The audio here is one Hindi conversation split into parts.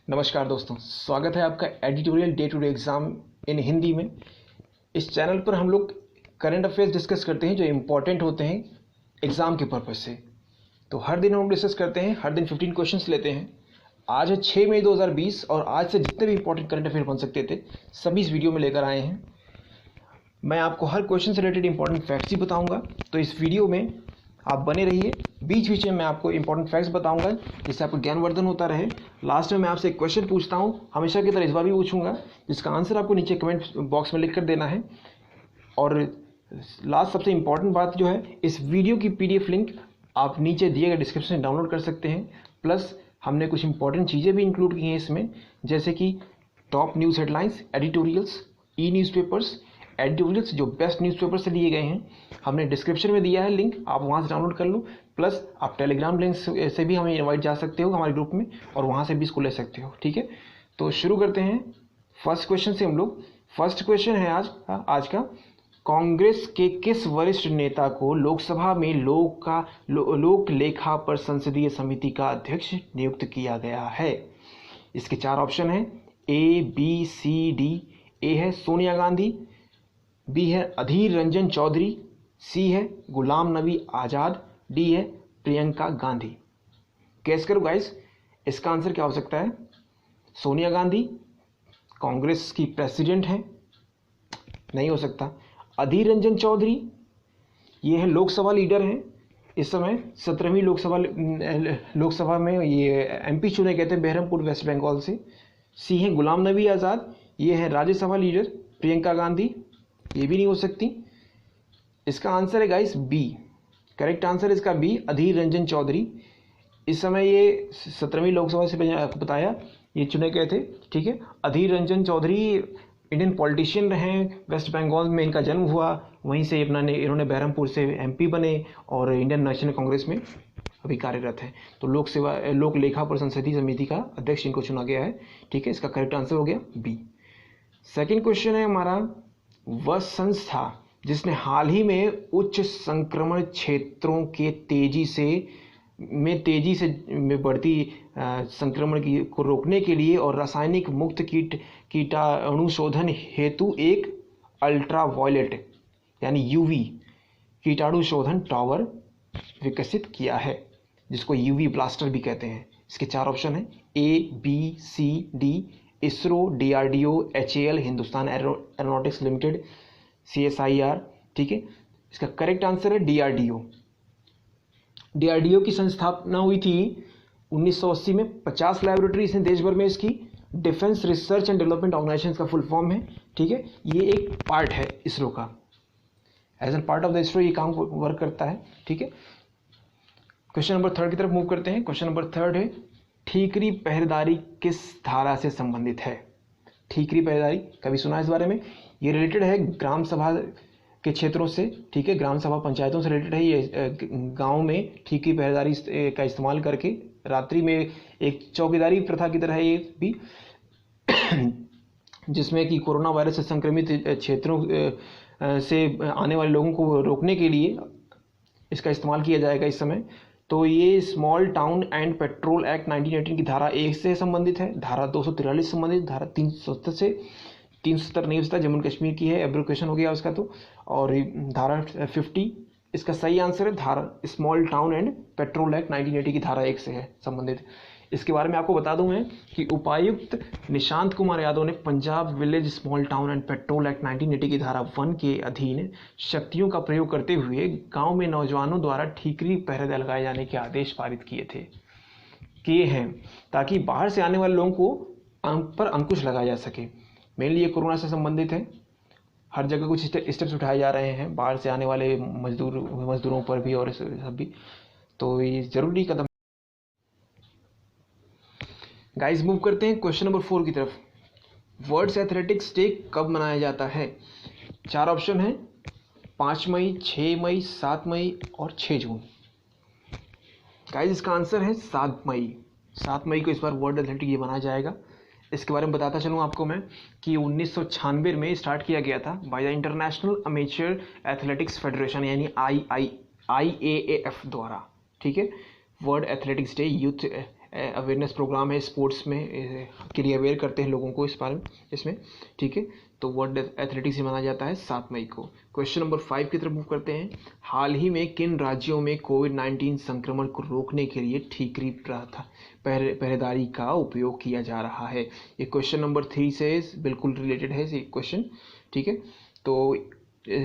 नमस्कार दोस्तों, स्वागत है आपका editorial day to day exam in Hindi में। इस चैनल पर हम लोग करंट अफेयर्स डिस्कस करते हैं जो इम्पोर्टेंट होते हैं एग्ज़ाम के पर्पज़ से। तो हर दिन हम लोग डिस्कस करते हैं, हर दिन 15 क्वेश्चंस लेते हैं। आज है 6 मई 2020 और आज से जितने भी इंपॉर्टेंट करंट अफेयर बन सकते थे सभी इस वीडियो में लेकर आए हैं। मैं आपको हर क्वेश्चन से रिलेटेड इंपॉर्टेंट फैक्ट्स ही बताऊँगा, तो इस वीडियो में आप बने रहिए। बीच बीच में मैं आपको इंपॉर्टेंट फैक्ट्स बताऊंगा जिससे आपको ज्ञानवर्धन होता रहे। लास्ट में मैं आपसे एक क्वेश्चन पूछता हूं, हमेशा की तरह इस बार भी पूछूंगा, जिसका आंसर आपको नीचे कमेंट बॉक्स में लिख कर देना है। और लास्ट सबसे इंपॉर्टेंट बात जो है, इस वीडियो की PDF लिंक आप नीचे दिए गए डिस्क्रिप्शन में डाउनलोड कर सकते हैं। प्लस हमने कुछ इंपॉर्टेंट चीज़ें भी इंक्लूड की हैं इसमें, जैसे कि top news headlines, editorials, newspapers, editorials जो बेस्ट न्यूज़पेपर से लिए गए हैं, हमने डिस्क्रिप्शन में दिया है लिंक, आप वहाँ से डाउनलोड कर लो। प्लस आप टेलीग्राम लिंक से भी हमें इनवाइट जा सकते हो हमारे ग्रुप में, और वहाँ से भी इसको ले सकते हो। ठीक है, तो शुरू करते हैं फर्स्ट क्वेश्चन से हम लोग। फर्स्ट क्वेश्चन है आज का, कांग्रेस के किस वरिष्ठ नेता को लोकसभा में लोक लेखा पर संसदीय समिति का अध्यक्ष नियुक्त किया गया है? इसके 4 ऑप्शन हैं, ABCD। ए है सोनिया गांधी, बी है अधीर रंजन चौधरी, सी है गुलाम नबी आज़ाद, डी है प्रियंका गांधी। गेस करो गाइस, इसका आंसर क्या हो सकता है? सोनिया गांधी कांग्रेस की प्रेसिडेंट हैं, नहीं हो सकता। अधीर रंजन चौधरी ये है लोकसभा लीडर हैं, इस समय 17वीं लोकसभा में ये MP चुने गए थे बहरमपुर वेस्ट बंगाल से। सी है गुलाम नबी आज़ाद, ये है राज्यसभा लीडर प्रियंका गांधी, ये भी नहीं हो सकती। इसका आंसर है गाइस बी। करेक्ट आंसर इसका बी, अधीर रंजन चौधरी। इस समय ये 17वीं लोकसभा से आपको बताया ये चुने गए थे। ठीक है, अधीर रंजन चौधरी इंडियन पॉलिटिशियन रहे, वेस्ट बंगाल में इनका जन्म हुआ, वहीं से इन्होंने बहरमपुर से MP बने और इंडियन नेशनल कांग्रेस में अभी कार्यरत है। तो लोक लेखा पर संसदीय समिति का अध्यक्ष इनको चुना गया है। ठीक है, इसका करेक्ट आंसर हो गया बी। सेकेंड क्वेश्चन है हमारा, वह संस्था जिसने हाल ही में उच्च संक्रमण क्षेत्रों के तेजी से बढ़ती संक्रमण को रोकने के लिए और रासायनिक मुक्त कीटाणुशोधन हेतु एक अल्ट्रावायलेट यानी UV कीटाणुशोधन टावर विकसित किया है, जिसको UV ब्लास्टर भी कहते हैं। इसके 4 ऑप्शन हैं, ABCD। ISRO, DRDO, HAL Hindustan aeronautics limited, CSIR। ठीक है, इसका करेक्ट आंसर है DRDO। DRDO की संस्थापना हुई थी 1980 में। 50 लैबोरेटरीज हैं देश भर में इसकी। Defence research and development organisation का फुल फॉर्म है। ठीक है, ये एक पार्ट है इसरो का, as an part of the ISRO ये काम वर्क करता है। ठीक है, क्वेश्चन नंबर 3 की तरफ मूव करते हैं। क्वेश्चन नंबर 3 है, ठीकरी पहरेदारी किस धारा से संबंधित है? ठीकरी पहरेदारी कभी सुना है इस बारे में? ये रिलेटेड है ग्राम सभा के क्षेत्रों से। ठीक है, ग्राम सभा पंचायतों से रिलेटेड है। ये गांव में ठीकरी पहरेदारी का इस्तेमाल करके रात्रि में एक चौकीदारी प्रथा की तरह है ये भी, जिसमें कि कोरोना वायरस से संक्रमित क्षेत्रों से आने वाले लोगों को रोकने के लिए इसका इस्तेमाल किया जाएगा इस समय। तो ये small town and petrol act 1918 की धारा 1 से संबंधित है, धारा 243 संबंधित, धारा 370 से 370 नहीं होता, जम्मू कश्मीर की है, एब्रोकेशन हो गया उसका तो। और धारा 50 इसका सही आंसर है, धारा small town and petrol act 1980 की धारा 1 से है संबंधित। इसके बारे में आपको बता दूं मैं कि उपायुक्त निशांत कुमार यादव ने Punjab village small town and petrol act 1980 की धारा 1 के अधीन शक्तियों का प्रयोग करते हुए गांव में नौजवानों द्वारा ठीकरी पहरे लगाए जाने के आदेश पारित किए हैं, ताकि बाहर से आने वाले लोगों को पर अंकुश लगाया जा सके। मेनली ये कोरोना से संबंधित है। हर जगह कुछ स्टेप्स उठाए जा रहे हैं बाहर से आने वाले मजदूरों पर भी और सब भी, तो ये जरूरी कदम। गाइस मूव करते हैं क्वेश्चन नंबर 4 की तरफ। वर्ल्ड एथलेटिक्स डे कब मनाया जाता है? 4 ऑप्शन हैं, 5 मई, 6 मई, 7 मई और 6 जून। गाइस इसका आंसर है 7 मई। 7 मई को इस बार वर्ल्ड एथलेटिक डे मनाया जाएगा। इसके बारे में बताता चलूँ आपको मैं कि 1996 में स्टार्ट किया गया था by the international amateur athletics federation यानी IAAF द्वारा। ठीक है, world athletics day youth awareness programme है स्पोर्ट्स में के लिए अवेयर करते हैं लोगों को इस बारे में इसमें, ठीक है। तो वर्ल्ड एथलेटिक्स मनाया जाता है 7 मई को। क्वेश्चन नंबर 5 की तरफ मूव करते हैं। हाल ही में किन राज्यों में कोविड-19 संक्रमण को रोकने के लिए ठीकरी प्रथा पहरेदारी का उपयोग किया जा रहा है? ये क्वेश्चन नंबर 3 से बिल्कुल रिलेटेड है ये क्वेश्चन, ठीक है। तो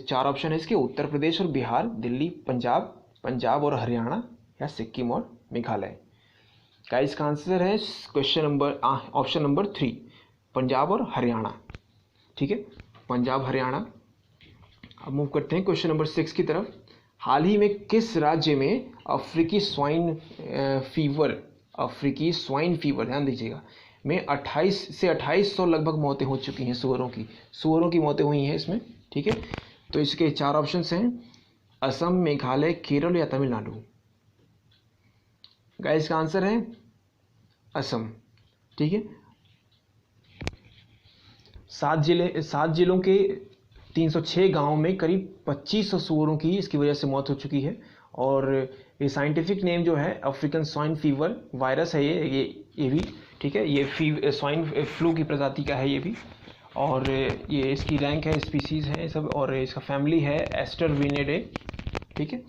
4 ऑप्शन है इसके, उत्तर प्रदेश और बिहार, दिल्ली, पंजाब और हरियाणा, या सिक्किम और मेघालय। का इसका आंसर है ऑप्शन नंबर 3, पंजाब और हरियाणा, ठीक है, पंजाब हरियाणा। अब मूव करते हैं क्वेश्चन नंबर 6 की तरफ। हाल ही में किस राज्य में अफ्रीकी स्वाइन फीवर ध्यान दीजिएगा में 28 से 2800 लगभग मौतें हो चुकी हैं सुअरों की मौतें हुई हैं इसमें, ठीक है। तो इसके 4 ऑप्शंस हैं, असम, मेघालय, केरल या तमिलनाडु। गाइस का आंसर है असम, ठीक है। 7 जिलों के 306 गांवों में करीब 2500 सुअरों की इसकी वजह से मौत हो चुकी है। और ये साइंटिफिक नेम जो है अफ्रीकन स्वाइन फीवर वायरस है ये भी, ठीक है। ये स्वाइन फ्लू की प्रजाति का है ये भी, और ये इसकी रैंक है, स्पीसीज है सब, और इसका फैमिली है एस्टरविनिडे, ठीक है।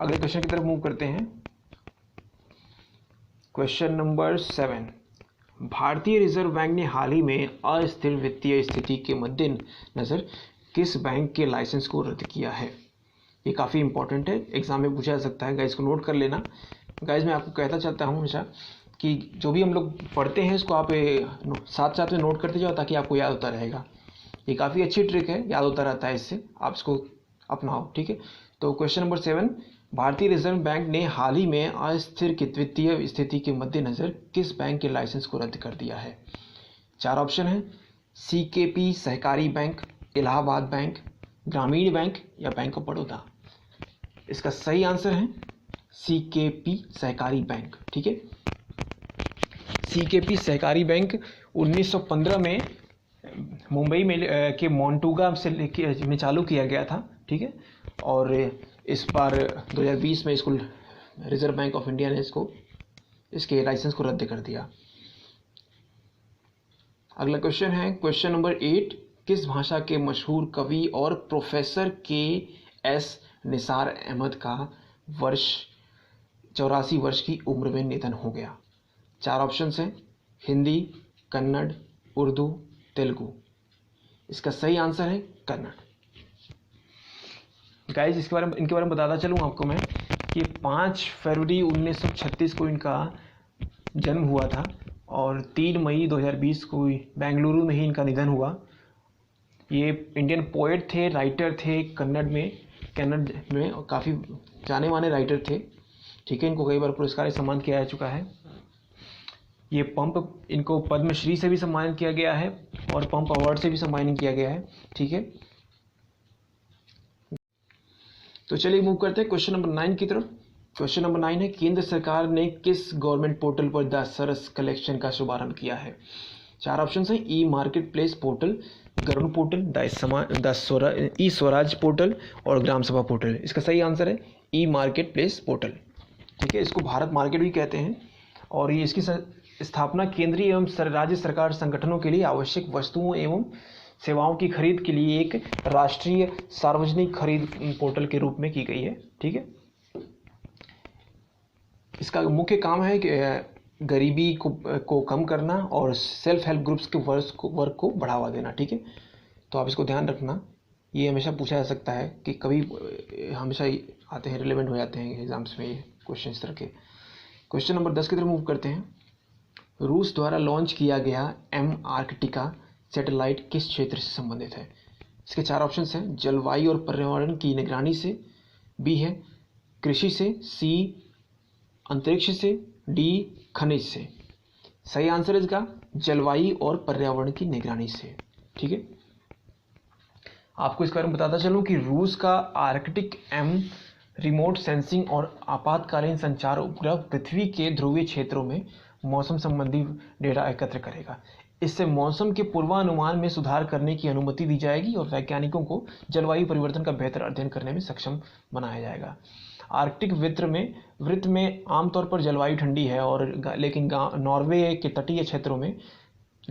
अगले क्वेश्चन की तरफ मूव करते हैं। क्वेश्चन नंबर 7, भारतीय रिजर्व बैंक ने हाल ही में अस्थिर वित्तीय स्थिति के मद्देनजर किस बैंक के लाइसेंस को रद्द किया है? ये काफ़ी इंपॉर्टेंट है, एग्जाम में पूछा जा सकता है, गाइस को नोट कर लेना। गाइस मैं आपको कहता चाहता हूँ हमेशा कि जो भी हम लोग पढ़ते हैं इसको आप साथ साथ में नोट करते जाओ ताकि आपको याद होता रहेगा। ये काफ़ी अच्छी ट्रिक है, याद होता रहता है इससे, आप इसको अपनाओ, ठीक है। तो क्वेश्चन नंबर 7, भारतीय रिजर्व बैंक ने हाल ही में अस्थिर वित्तीय स्थिति के मद्देनजर किस बैंक के लाइसेंस को रद्द कर दिया है? 4 ऑप्शन है, CKP सहकारी बैंक, इलाहाबाद बैंक, ग्रामीण बैंक या बैंक ऑफ बड़ौदा। इसका सही आंसर है CKP सहकारी बैंक, ठीक है। CKP सहकारी बैंक 1915 में मुंबई में के मोंटुगा में चालू किया गया था, ठीक है। और इस बार 2020 में इसको रिजर्व बैंक ऑफ इंडिया ने इसके लाइसेंस को रद्द कर दिया। अगला क्वेश्चन है क्वेश्चन नंबर 8, किस भाषा के मशहूर कवि और प्रोफेसर KS निसार अहमद का 84 वर्ष की उम्र में निधन हो गया? 4 ऑप्शन हैं, हिंदी, कन्नड़, उर्दू, तेलुगु। इसका सही आंसर है कन्नड़। गाइस इनके बारे में बताता चलूँ आपको मैं कि 5 फरवरी 1936 को इनका जन्म हुआ था और 3 मई 2020 को बेंगलुरु में ही इनका निधन हुआ। ये इंडियन पोएट थे, राइटर थे, कन्नड़ में काफ़ी जाने माने राइटर थे, ठीक है। इनको कई बार पुरस्कार सम्मान किया जा चुका है। ये इनको पद्मश्री से भी सम्मानित किया गया है और पंप अवार्ड से भी सम्मानित किया गया है, ठीक है। तो चलिए मूव करते हैं क्वेश्चन नंबर 9 की तरफ। क्वेश्चन नंबर 9 है, केंद्र सरकार ने किस गवर्नमेंट पोर्टल पर द सरस कलेक्शन का शुभारंभ किया है? 4 ऑप्शन हैं, e market place portal, Garud portal, e Swaraj portal और ग्राम सभा पोर्टल। इसका सही आंसर है ई मार्केट प्लेस पोर्टल, ठीक है। इसको भारत मार्केट भी कहते हैं और ये इसकी स्थापना केंद्रीय एवं राज्य सरकार संगठनों के लिए आवश्यक वस्तुओं एवं सेवाओं की खरीद के लिए एक राष्ट्रीय सार्वजनिक खरीद पोर्टल के रूप में की गई है, ठीक है। इसका मुख्य काम है कि गरीबी को कम करना और सेल्फ हेल्प ग्रुप्स के वर्क को बढ़ावा देना, ठीक है। तो आप इसको ध्यान रखना, ये हमेशा पूछा जा सकता है कि कभी हमेशा आते हैं, रिलेवेंट हो जाते हैं एग्जाम्स में ये क्वेश्चन इस तरह के। क्वेश्चन नंबर 10 की तरफ मूव करते हैं। रूस द्वारा लॉन्च किया गया आर्कटिका सैटेलाइट किस क्षेत्र से संबंधित है? इसके 4 ऑप्शन हैं, जलवायु और पर्यावरण की निगरानी से, बी है कृषि से, सी अंतरिक्ष से, डी खनिज से। सही आंसर है इसका जलवायु और पर्यावरण की निगरानी से, ठीक है। आपको इस बारे में बताता चलूं कि रूस का आर्कटिक रिमोट सेंसिंग और आपातकालीन संचार उपग्रह पृथ्वी के ध्रुवीय क्षेत्रों में मौसम संबंधी डेटा एकत्र करेगा। इससे मौसम के पूर्वानुमान में सुधार करने की अनुमति दी जाएगी और वैज्ञानिकों को जलवायु परिवर्तन का बेहतर अध्ययन करने में सक्षम बनाया जाएगा। आर्कटिक वृत्त में आमतौर पर जलवायु ठंडी है और लेकिन नॉर्वे के तटीय क्षेत्रों में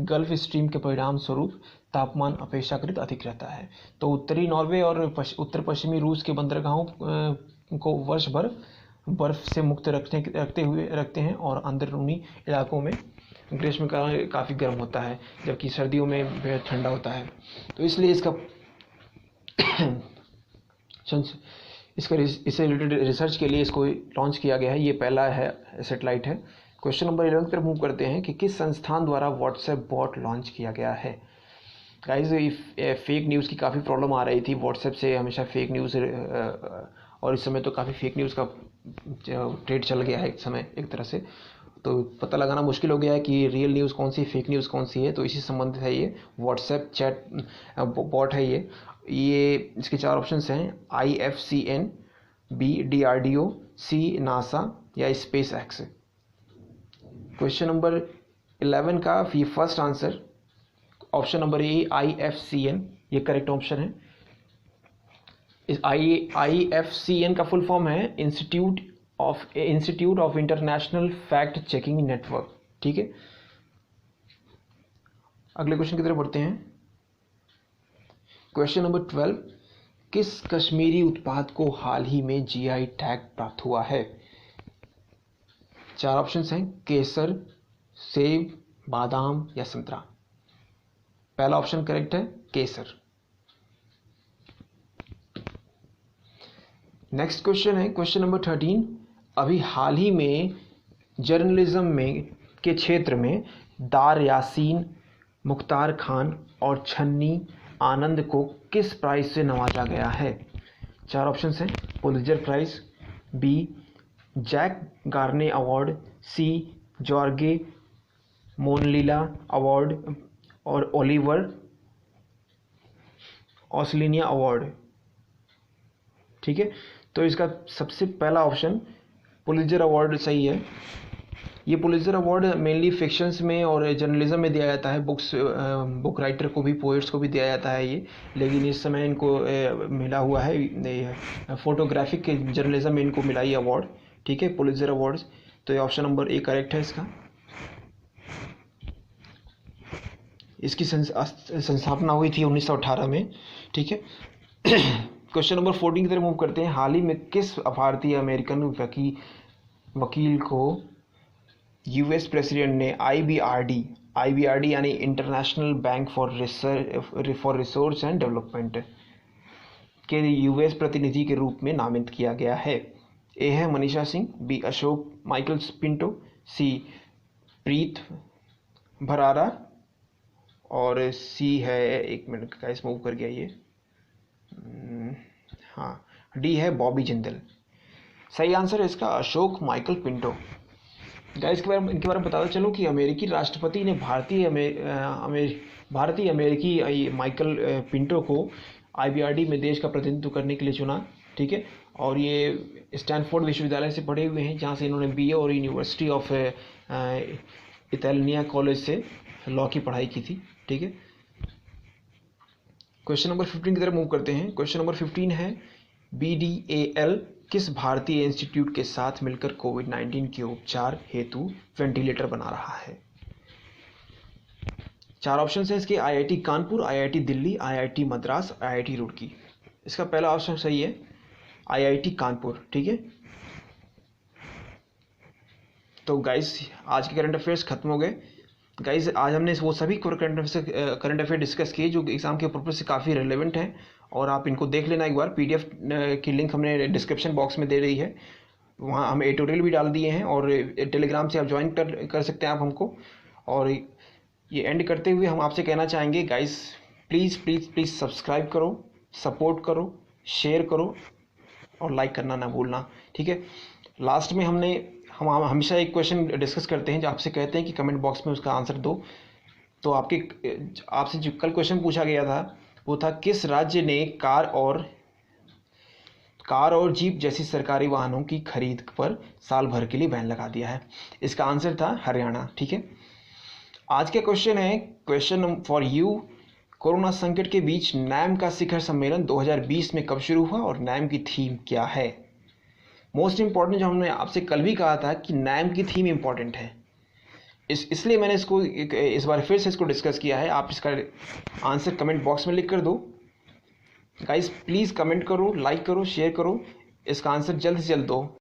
गल्फ स्ट्रीम के परिणाम स्वरूप तापमान अपेक्षाकृत अधिक रहता है। तो उत्तरी नॉर्वे और उत्तर पश्चिमी रूस के बंदरगाहों को वर्ष भर बर्फ से मुक्त रखते हैं और अंदरूनी इलाकों में ग्रीष्मकाल काफ़ी गर्म होता है जबकि सर्दियों में बेहद ठंडा होता है। तो इसलिए इससे रिलेटेड रिसर्च के लिए इसको लॉन्च किया गया है। ये पहला है सैटेलाइट है। क्वेश्चन नंबर 11 की तरफ मूव करते हैं कि किस संस्थान द्वारा व्हाट्सएप बॉट लॉन्च किया गया है। गाइस, फेक न्यूज़ की काफ़ी प्रॉब्लम आ रही थी। व्हाट्सएप से हमेशा फेक न्यूज़ और इस समय तो काफ़ी फेक न्यूज़ का ट्रेड चल गया है एक समय एक तरह से, तो पता लगाना मुश्किल हो गया है कि रियल न्यूज़ कौन सी फेक न्यूज़ कौन सी है। तो इसी संबंधित है ये व्हाट्सएप चैट बॉट है। ये इसके 4 ऑप्शंस हैं: IFCN, B DRDO, C NASA या स्पेस एक्स। क्वेश्चन नंबर 11 का ये first answer option number A IFCN ये करेक्ट ऑप्शन है। इस IFCN का फुल फॉर्म है institute of international fact checking network. ठीक है, अगले क्वेश्चन की तरफ बढ़ते हैं। क्वेश्चन नंबर 12, किस कश्मीरी उत्पाद को हाल ही में GI टैग प्राप्त हुआ है। 4 ऑप्शंस हैं: केसर, सेब, बादाम या संतरा। पहला ऑप्शन करेक्ट है, केसर। नेक्स्ट क्वेश्चन है क्वेश्चन नंबर 13, अभी हाल ही में जर्नलिज्म में के क्षेत्र में दार यासीन, मुख्तार खान और छन्नी आनंद को किस प्राइज से नवाजा गया है। 4 ऑप्शंस हैं: पुलित्जर प्राइज, बी जैक गार्ने अवार्ड, सी जॉर्गे मोनलिला अवार्ड और ओलिवर ऑस्लिनिया अवार्ड। ठीक है, तो इसका सबसे पहला ऑप्शन पुलित्जर अवार्ड सही है। ये पुलित्जर अवार्ड मेनली फिक्शंस में और जर्नलिज्म में दिया जाता है। बुक राइटर को भी, पोइट्स को भी दिया जाता है ये, लेकिन इस समय इनको मिला हुआ है फोटोग्राफिक जर्नलिज्म में इनको मिला ये अवार्ड। ठीक है, पुलित्जर अवार्ड्स। तो ये ऑप्शन नंबर ए करेक्ट है इसका। इसकी संस्थापना हुई थी 1918 में। ठीक है, क्वेश्चन नंबर 14 की तरफ मूव करते हैं। हाल ही में किस भारतीय अमेरिकन वकील को US प्रेसिडेंट ने IBRD यानी international bank for research and development के US प्रतिनिधि के रूप में नामित किया गया है। ए है Manisha Singh, B Ashok Michael Pinto, C Preet Bharara और सी है, एक मिनट का इस मूव कर गया ये, हाँ डी है बॉबी जिंदल। सही आंसर है इसका अशोक माइकल पिंटो। गाइस, इनके बारे में बताता चलूँ कि अमेरिकी राष्ट्रपति ने भारतीय अमेरिकी माइकल पिंटो को IBRD में देश का प्रतिनिधित्व करने के लिए चुना। ठीक है, और ये स्टैनफोर्ड विश्वविद्यालय से पढ़े हुए हैं, जहाँ से इन्होंने BA और यूनिवर्सिटी ऑफ इतालिया कॉलेज से लॉ की पढ़ाई की थी। ठीक है, क्वेश्चन नंबर 15 की तरफ मूव करते हैं। क्वेश्चन नंबर 15 है BDAL किस भारतीय इंस्टीट्यूट के साथ मिलकर कोविड-19 के उपचार हेतु वेंटिलेटर बना रहा है। 4 ऑप्शन हैं इसके: IIT Kanpur, IIT Delhi, IIT Madras, IIT Roorkee. इसका पहला ऑप्शन सही है, IIT कानपुर। ठीक है, तो गाइस आज के करंट अफेयर्स खत्म हो गए। गाइस, आज हमने वो सभी करंट अफेयर डिस्कस किए जो एग्जाम के पर्पज से काफ़ी रिलेवेंट हैं, और आप इनको देख लेना एक बार। PDF की लिंक हमने डिस्क्रिप्शन बॉक्स में दे रही है, वहाँ हम एडिटोरियल भी डाल दिए हैं, और टेलीग्राम से आप ज्वाइन कर सकते हैं आप हमको। और ये एंड करते हुए हम आपसे कहना चाहेंगे गाइस, प्लीज़ सब्सक्राइब करो, सपोर्ट करो, शेयर करो और लाइक करना ना भूलना। ठीक है, लास्ट में हम हमेशा एक क्वेश्चन डिस्कस करते हैं जो आपसे कहते हैं कि कमेंट बॉक्स में उसका आंसर दो। तो आपसे जो कल क्वेश्चन पूछा गया था वो था, किस राज्य ने कार और जीप जैसी सरकारी वाहनों की खरीद पर साल भर के लिए बैन लगा दिया है। इसका आंसर था हरियाणा। ठीक है, आज का क्वेश्चन है क्वेश्चन फॉर यू, कोरोना संकट के बीच NAM का शिखर सम्मेलन 2020 में कब शुरू हुआ और NAM की थीम क्या है। मोस्ट इम्पॉर्टेंट जो हमने आपसे कल भी कहा था कि नाम की थीम इम्पॉर्टेंट है, इसलिए मैंने इसको इस बार फिर से इसको डिस्कस किया है। आप इसका आंसर कमेंट बॉक्स में लिख कर दो गाइस, प्लीज़ कमेंट करो, लाइक करो, शेयर करो, इसका आंसर जल्द से जल्द दो।